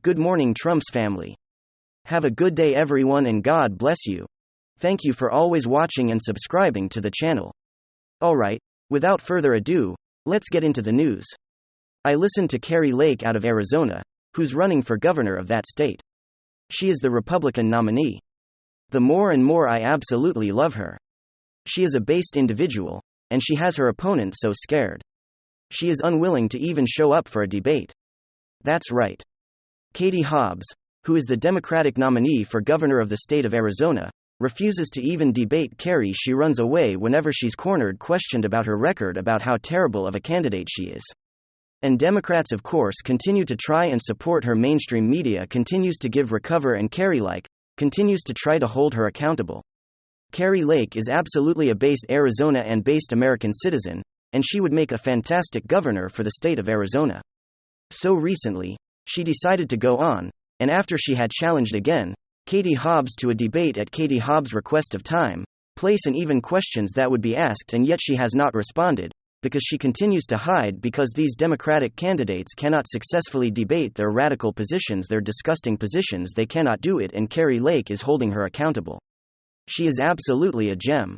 Good morning, Trump's family. Have a good day, everyone, and God bless you. Thank you for always watching and subscribing to the channel. Alright, without further ado, let's get into the news. I listened to Kari Lake out of Arizona, who's running for governor of that state. She is the Republican nominee. The more and more I absolutely love her. She is a based individual, and she has her opponent so scared. She is unwilling to even show up for a debate. That's right. Katie Hobbs, who is the Democratic nominee for governor of the state of Arizona, refuses to even debate Kari. She runs away whenever she's cornered, questioned about her record, about how terrible of a candidate she is. And Democrats, of course, continue to try and support her. Mainstream media continues to give recover, and Kari Lake continues to try to hold her accountable. Kari Lake is absolutely a based Arizona and based American citizen, and she would make a fantastic governor for the state of Arizona. So recently, she decided to go on, and after she had challenged again, Katie Hobbs to a debate at Katie Hobbs' request of time, place, and even questions that would be asked, and yet she has not responded, because she continues to hide, because these Democratic candidates cannot successfully debate their radical positions, their disgusting positions. They cannot do it, and Kari Lake is holding her accountable. She is absolutely a gem.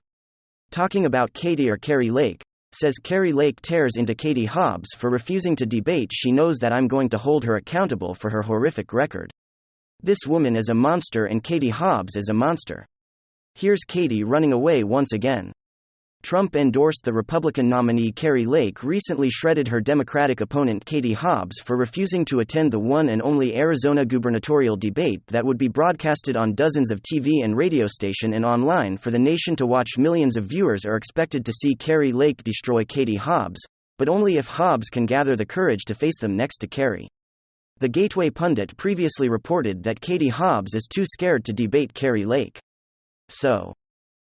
Talking about Katie, or Kari Lake, says Kari Lake tears into Katie Hobbs for refusing to debate. She knows that I'm going to hold her accountable for her horrific record. This woman is a monster, and Katie Hobbs is a monster. Here's Katie running away once again. Trump endorsed the Republican nominee Kari Lake recently shredded her Democratic opponent Katie Hobbs for refusing to attend the one and only Arizona gubernatorial debate that would be broadcasted on dozens of TV and radio stations and online for the nation to watch. Millions of viewers are expected to see Kari Lake destroy Katie Hobbs, but only if Hobbs can gather the courage to face them next to Kari. The Gateway pundit previously reported that Katie Hobbs is too scared to debate Kari Lake. So,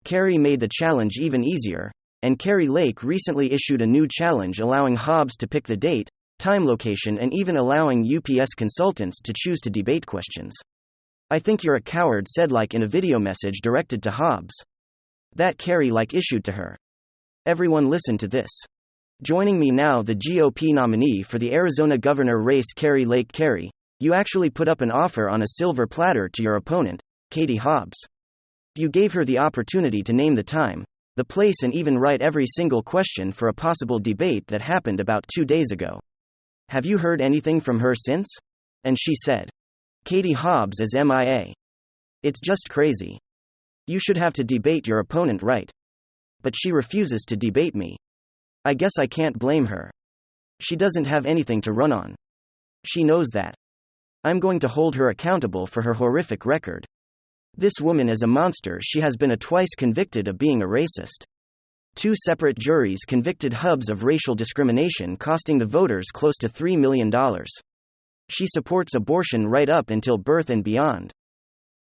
Kari made the challenge even easier, and Kari Lake recently issued a new challenge allowing Hobbs to pick the date, time, location, and even allowing UPS consultants to choose to debate questions. "I think you're a coward," said Lake in a video message directed to Hobbs. That Kari Lake issued to her. Everyone listen to this. Joining me now, the GOP nominee for the Arizona governor race, Kari Lake. Kari, you actually put up an offer on a silver platter to your opponent, Katie Hobbs. You gave her the opportunity to name the time, the place, and even write every single question for a possible debate that happened about 2 days ago. Have you heard anything from her since? And she said, Katie Hobbs is MIA. It's just crazy. You should have to debate your opponent, right? But she refuses to debate me. I guess I can't blame her. She doesn't have anything to run on. She knows that. I'm going to hold her accountable for her horrific record. This woman is a monster. She has been twice convicted of being a racist. 2 separate juries convicted Hobbs of racial discrimination, costing the voters close to $3 million. She supports abortion right up until birth and beyond.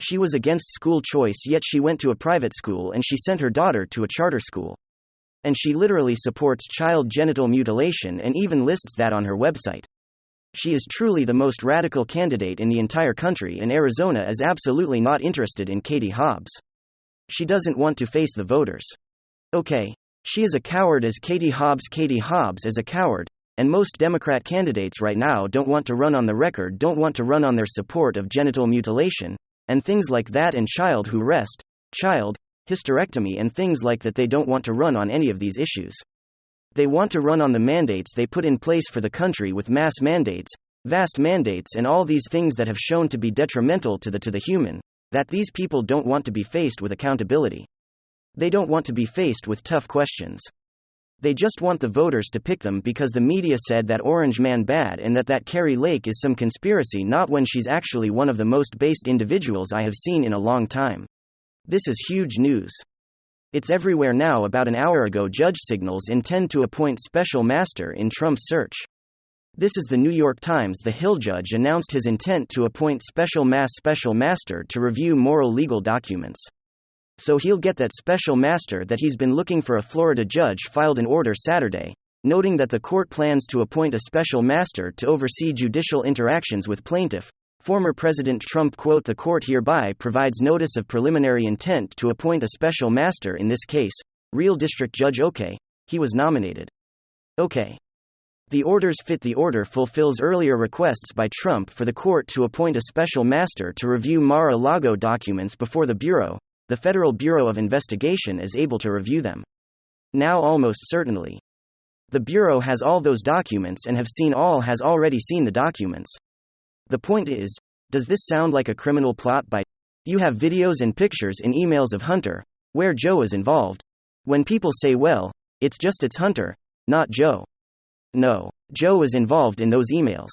She was against school choice, yet she went to a private school, and she sent her daughter to a charter school. And she literally supports child genital mutilation and even lists that on her website. She is truly the most radical candidate in the entire country, and Arizona is absolutely not interested in Katie Hobbs. She doesn't want to face the voters. Okay, she is a coward as Katie Hobbs. Katie Hobbs is a coward, and most Democrat candidates right now don't want to run on the record, don't want to run on their support of genital mutilation, and things like that, and child arrest, child hysterectomy, and things like that. They don't want to run on any of these issues. They want to run on the mandates they put in place for the country, with mass mandates, vast mandates, and all these things that have shown to be detrimental to the human, that these people don't want to be faced with accountability. They don't want to be faced with tough questions. They just want the voters to pick them because the media said that orange man bad, and that Kari Lake is some conspiracy, not when she's actually one of the most based individuals I have seen in a long time. This is huge news. It's everywhere now. About an hour ago, judge signals intend to appoint special master in Trump's search. This is the New York Times. The Hill judge announced his intent to appoint special master to review moral legal documents. So he'll get that special master that he's been looking for. A Florida judge filed an order Saturday, noting that the court plans to appoint a special master to oversee judicial interactions with plaintiff, former President Trump. Quote, the court hereby provides notice of preliminary intent to appoint a special master in this case, Real District Judge OK. He was nominated. OK. The orders fit. The order fulfills earlier requests by Trump for the court to appoint a special master to review Mar-a-Lago documents before the Bureau, the Federal Bureau of Investigation, is able to review them. Now almost certainly. The Bureau has all those documents and has already seen the documents. The point is, does this sound like a criminal plot by? You have videos and pictures in emails of Hunter, where Joe is involved. When people say, well, it's Hunter, not Joe. No, Joe is involved in those emails.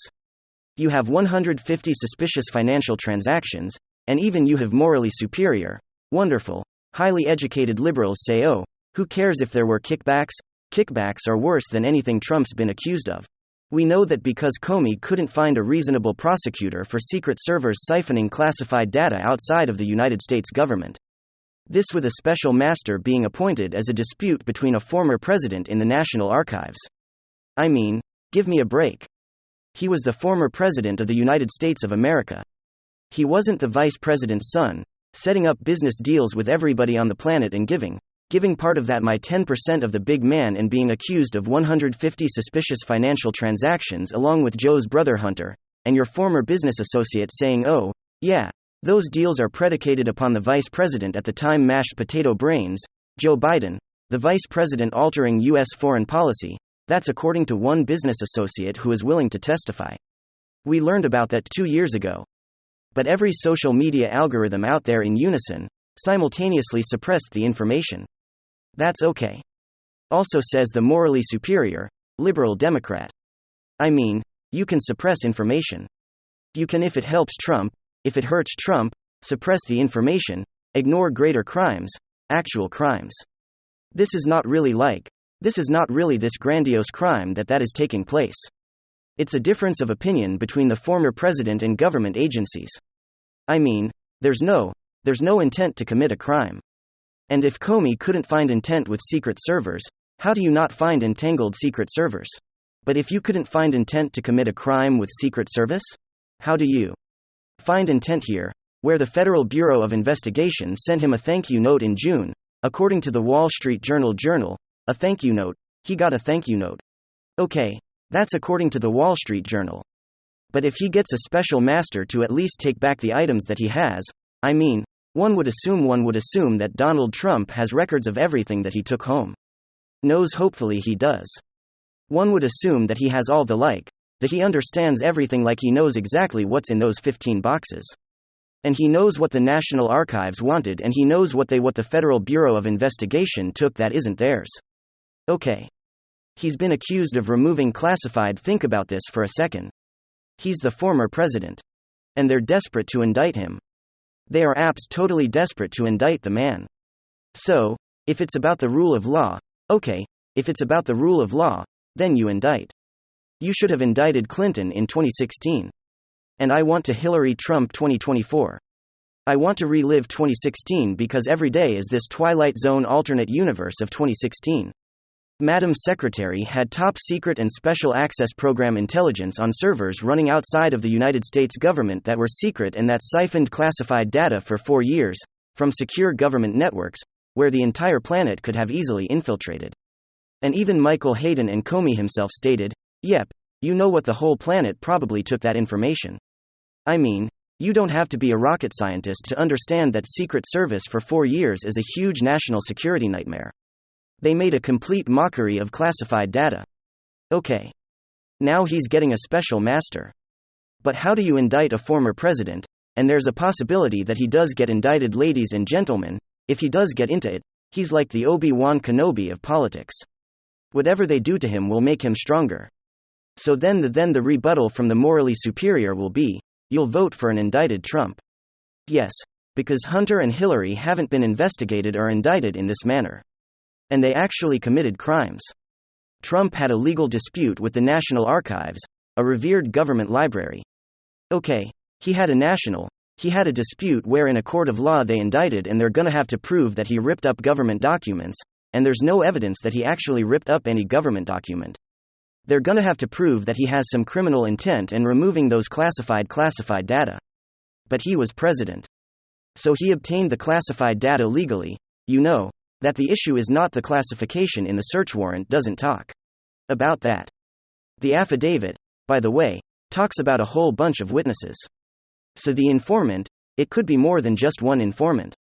You have 150 suspicious financial transactions, and even you have morally superior, wonderful, highly educated liberals say, oh, who cares if there were kickbacks? Kickbacks are worse than anything Trump's been accused of. We know that because Comey couldn't find a reasonable prosecutor for Secret Service siphoning classified data outside of the United States government. This with a special master being appointed as a dispute between a former president in the National Archives. I mean, give me a break. He was the former president of the United States of America. He wasn't the vice president's son, setting up business deals with everybody on the planet and giving part of that my 10% of the big man and being accused of 150 suspicious financial transactions along with Joe's brother Hunter, and your former business associate saying, oh, yeah, those deals are predicated upon the vice president at the time mashed potato brains, Joe Biden, the vice president altering U.S. foreign policy. That's according to one business associate who is willing to testify. We learned about that 2 years ago. But every social media algorithm out there in unison simultaneously suppressed the information. That's okay. Also says the morally superior, liberal Democrat. I mean, you can suppress information. You can, if it helps Trump, if it hurts Trump, suppress the information, ignore greater crimes, actual crimes. This is not really this grandiose crime that is taking place. It's a difference of opinion between the former president and government agencies. I mean, there's no intent to commit a crime. And if Comey couldn't find intent with secret servers, how do you not find entangled secret servers? But if you couldn't find intent to commit a crime with Secret Service, how do you find intent here, where the Federal Bureau of Investigation sent him a thank you note in June, according to the Wall Street Journal, a thank you note, he got a thank you note. Okay, that's according to the Wall Street Journal. But if he gets a special master to at least take back the items that he has, I mean, one would assume that Donald Trump has records of everything that he took home. Hopefully he does. One would assume that he has all that he understands everything, like he knows exactly what's in those 15 boxes. And he knows what the National Archives wanted, and he knows what the Federal Bureau of Investigation took that isn't theirs. Okay. He's been accused of removing classified. Think about this for a second. He's the former president. And they're desperate to indict him. They are totally desperate to indict the man. So, if it's about the rule of law, okay, if it's about the rule of law, then you indict. You should have indicted Clinton in 2016. And I want to Hillary Trump 2024. I want to relive 2016 because every day is this Twilight Zone alternate universe of 2016. Madam Secretary had top secret and special access program intelligence on servers running outside of the United States government that were secret and that siphoned classified data for 4 years, from secure government networks, where the entire planet could have easily infiltrated. And even Michael Hayden and Comey himself stated, yep, you know what, the whole planet probably took that information. I mean, you don't have to be a rocket scientist to understand that Secret Service for 4 years is a huge national security nightmare. They made a complete mockery of classified data. Okay. Now he's getting a special master. But how do you indict a former president? And there's a possibility that he does get indicted, ladies and gentlemen. If he does get into it, he's like the Obi-Wan Kenobi of politics. Whatever they do to him will make him stronger. So then the rebuttal from the morally superior will be, you'll vote for an indicted Trump. Yes, because Hunter and Hillary haven't been investigated or indicted in this manner. And they actually committed crimes. Trump had a legal dispute with the National Archives, a revered government library. Okay, he had a dispute where in a court of law they indicted, and they're gonna have to prove that he ripped up government documents, and there's no evidence that he actually ripped up any government document. They're gonna have to prove that he has some criminal intent in removing those classified data. But he was president. So he obtained the classified data legally. You know that the issue is not the classification in the search warrant, doesn't talk about that. The affidavit, by the way, talks about a whole bunch of witnesses. So the informant, it could be more than just one informant.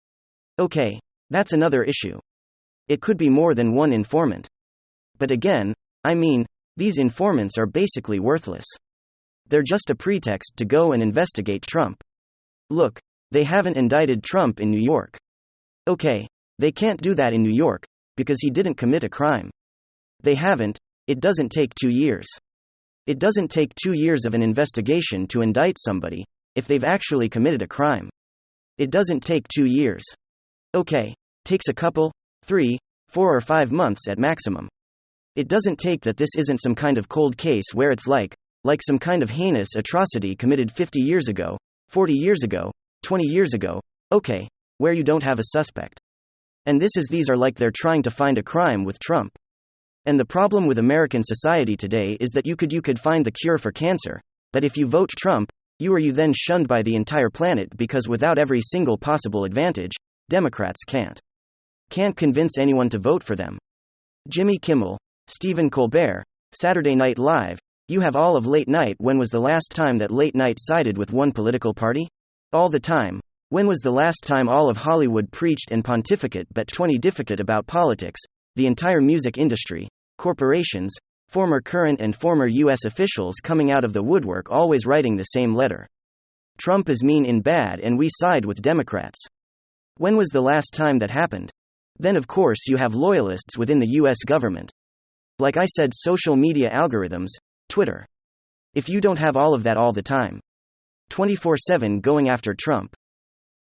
Okay, that's another issue. It could be more than one informant. But again, I mean, these informants are basically worthless. They're just a pretext to go and investigate Trump. Look, they haven't indicted Trump in New York. Okay, they can't do that in New York, because he didn't commit a crime. They haven't, it doesn't take 2 years. It doesn't take 2 years of an investigation to indict somebody, if they've actually committed a crime. It doesn't take 2 years. Okay, takes a couple, 3, 4 or 5 months at maximum. It doesn't take that. This isn't some kind of cold case where it's like some kind of heinous atrocity committed 50 years ago, 40 years ago, 20 years ago, okay, where you don't have a suspect. And these are like they're trying to find a crime with Trump. And the problem with American society today is that you could find the cure for cancer, but if you vote Trump, you then shunned by the entire planet because without every single possible advantage, Democrats can't convince anyone to vote for them. Jimmy Kimmel, Stephen Colbert, Saturday Night Live, you have all of late night. When was the last time that late night sided with one political party? All the time. When was the last time all of Hollywood preached and pontificate but 20 difficate about politics, the entire music industry, corporations, former current and former US officials coming out of the woodwork always writing the same letter? Trump is mean and bad and we side with Democrats. When was the last time that happened? Then of course you have loyalists within the US government. Like I said, social media algorithms, Twitter. If you don't have all of that all the time, 24/7 going after Trump,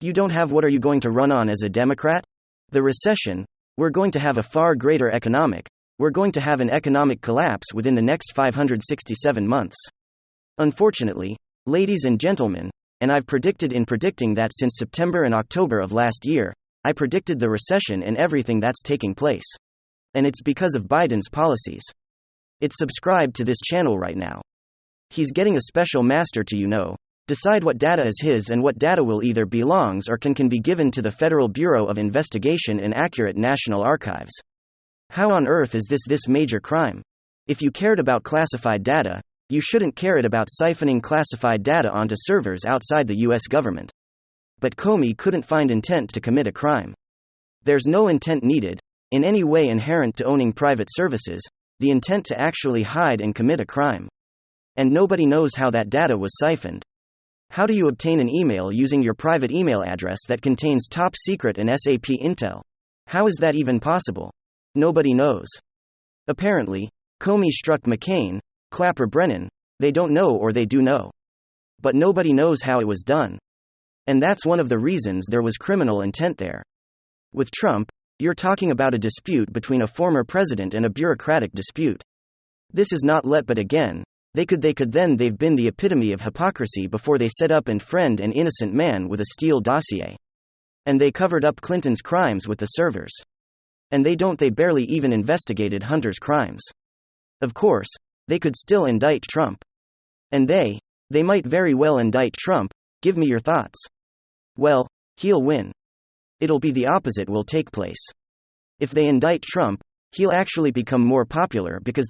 you don't have. What are you going to run on as a Democrat? The recession. We're going to have a far greater we're going to have an economic collapse within the next 567 months. Unfortunately, ladies and gentlemen, and I've predicted in predicting that since September and October of last year, I predicted the recession and everything that's taking place. And it's because of Biden's policies. It's subscribed to this channel right now. He's getting a special master to decide what data is his and what data will either belongs or can be given to the Federal Bureau of Investigation and accurate National Archives. How on earth is this major crime? If you cared about classified data, you shouldn't care about siphoning classified data onto servers outside the US government. But Comey couldn't find intent to commit a crime. There's no intent needed, in any way inherent to owning private services, the intent to actually hide and commit a crime. And nobody knows how that data was siphoned. How do you obtain an email using your private email address that contains top secret and SAP intel? How is that even possible? Nobody knows. Apparently, Comey struck McCain, Clapper Brennan, they don't know or they do know. But nobody knows how it was done. And that's one of the reasons there was criminal intent there. With Trump, you're talking about a dispute between a former president and a bureaucratic dispute. This is not but again, they've been the epitome of hypocrisy before they set up and friend an innocent man with a Steele dossier. And they covered up Clinton's crimes with the servers. And they barely even investigated Hunter's crimes. Of course, they could still indict Trump. And they might very well indict Trump. Give me your thoughts. Well, he'll win. It'll be the opposite will take place. If they indict Trump, he'll actually become more popular because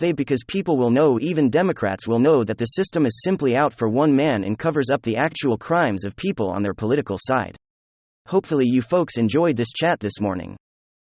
people will know, even Democrats will know, that the system is simply out for one man and covers up the actual crimes of people on their political side. Hopefully you folks enjoyed this chat this morning.